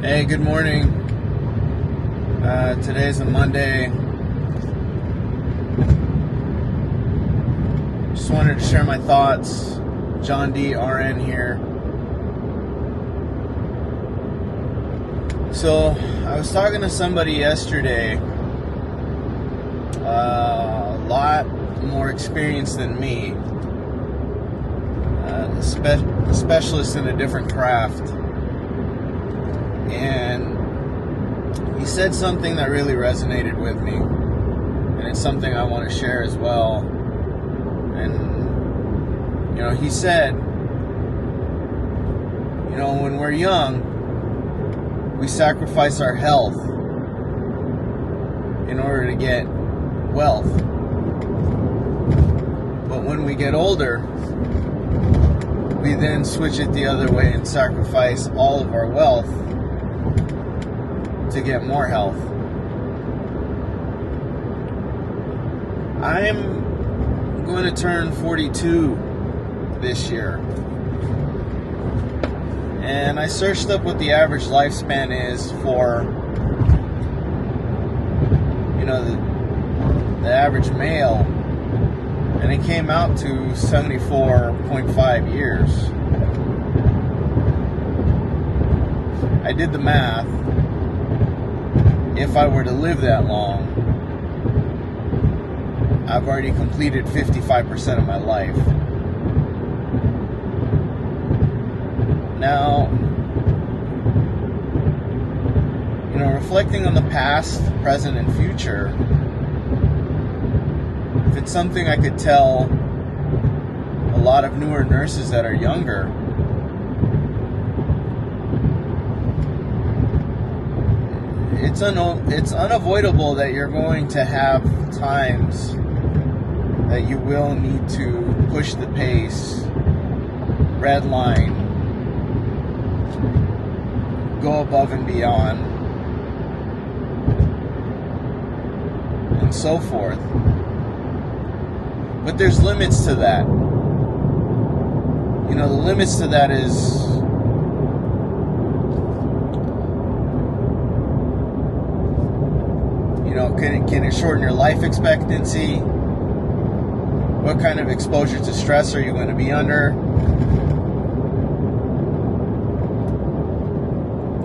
Hey, good morning. Today's a Monday. Just wanted to share my thoughts. John D. RN here. So, I was talking to somebody yesterday, a lot more experienced than me, a specialist in a different craft. And he said something that really resonated with me, and it's something I want to share as well. And he said, when we're young, we sacrifice our health in order to get wealth. But when we get older, we then switch it the other way and sacrifice all of our wealth to get more health. I'm going to turn 42 this year. And I searched up what the average lifespan is for, the average male. And it came out to 74.5 years. I did the math. If I were to live that long, I've already completed 55% of my life. Now, reflecting on the past, present, and future, if it's something I could tell a lot of newer nurses that are younger, it's unavoidable that you're going to have times that you will need to push the pace, red line, go above and beyond, and so forth. But there's limits to that. The limits to that is can it shorten your life expectancy? What kind of exposure to stress are you going to be under?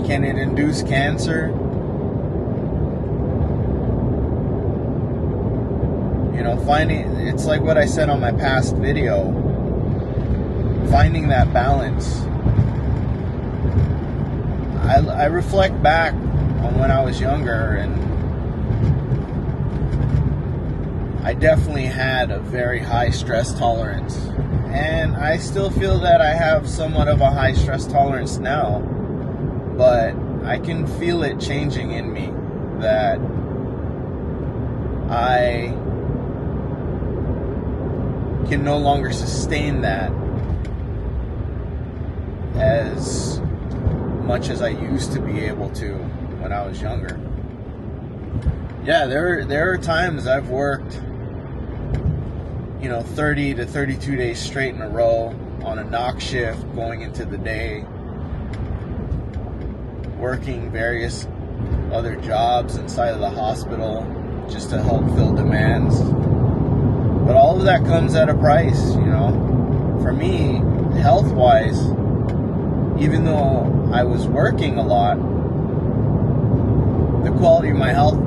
Can it induce cancer? It's like what I said on my past video, finding that balance. I reflect back on when I was younger, and I definitely had a very high stress tolerance, and I still feel that I have somewhat of a high stress tolerance now, but I can feel it changing in me, that I can no longer sustain that as much as I used to be able to when I was younger. Yeah, there are times I've worked 30 to 32 days straight in a row on a knock shift, going into the day, working various other jobs inside of the hospital just to help fill demands. But all of that comes at a price, For me, health-wise, even though I was working a lot, the quality of my health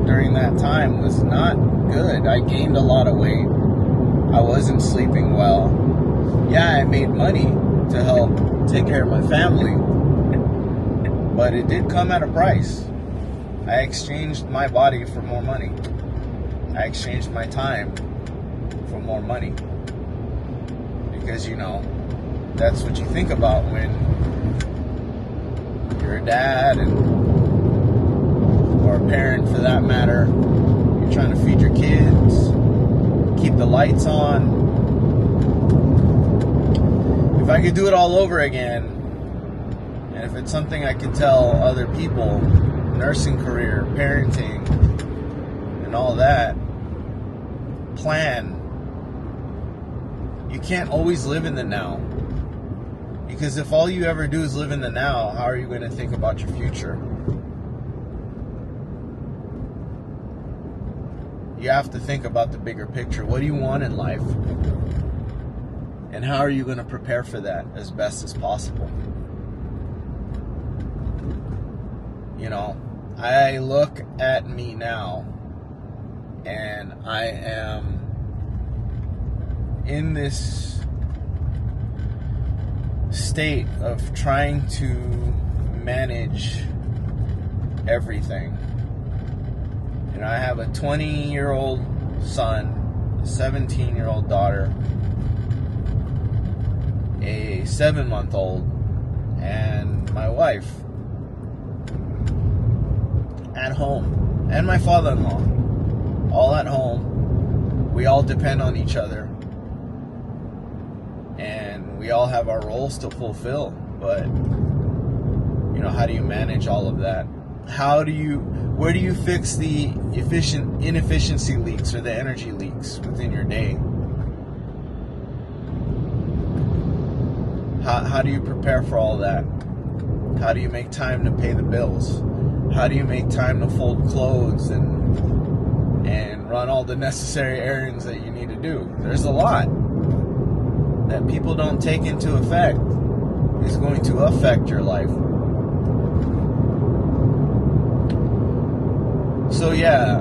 during that time was not good. I gained a lot of weight. I wasn't sleeping well. Yeah, I made money to help take care of my family, but it did come at a price. I exchanged my body for more money. I exchanged my time for more money. Because, that's what you think about when you're a dad or a parent for that matter. You're trying to feed your kids, keep the lights on. If I could do it all over again, and if it's something I could tell other people, nursing career, parenting, and all that, plan. You can't always live in the now. Because if all you ever do is live in the now, how are you going to think about your future? You have to think about the bigger picture. What do you want in life? And how are you going to prepare for that as best as possible? You know, I look at me now, and I am in this state of trying to manage everything. And I have a 20-year-old son, a 17-year-old daughter, a 7-month-old, and my wife at home, and my father-in-law, all at home. We all depend on each other, and we all have our roles to fulfill. But you know, how do you manage all of that? Where do you fix the inefficiency leaks or the energy leaks within your day? How do you prepare for all that? How do you make time to pay the bills? How do you make time to fold clothes and run all the necessary errands that you need to do? There's a lot that people don't take into effect is going to affect your life. So yeah,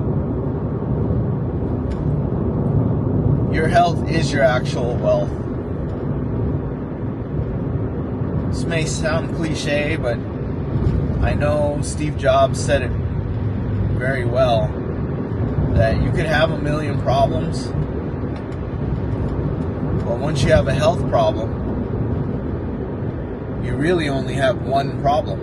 your health is your actual wealth. This may sound cliche, but I know Steve Jobs said it very well, that you could have a million problems, but once you have a health problem, you really only have one problem.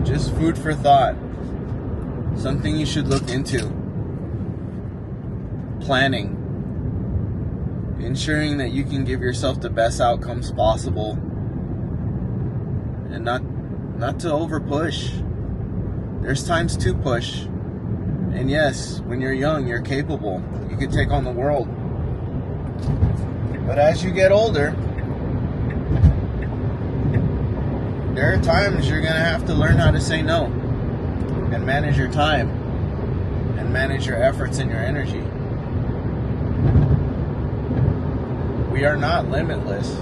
Just food for thought. Something you should look into. Planning. Ensuring that you can give yourself the best outcomes possible. And not to over push. There's times to push. And yes, when you're young, you're capable. You can take on the world. But as you get older, there are times you're going to have to learn how to say no and manage your time and manage your efforts and your energy. We are not limitless.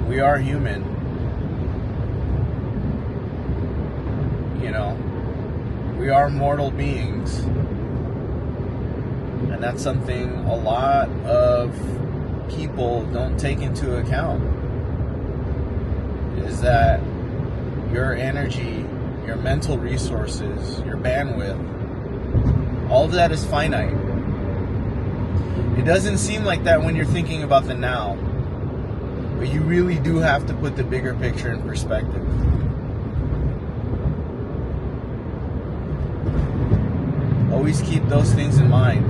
We are human. You know, we are mortal beings. And that's something a lot of people don't take into account, is that your energy, your mental resources, your bandwidth, all of that is finite. It doesn't seem like that when you're thinking about the now, but you really do have to put the bigger picture in perspective. Always keep those things in mind.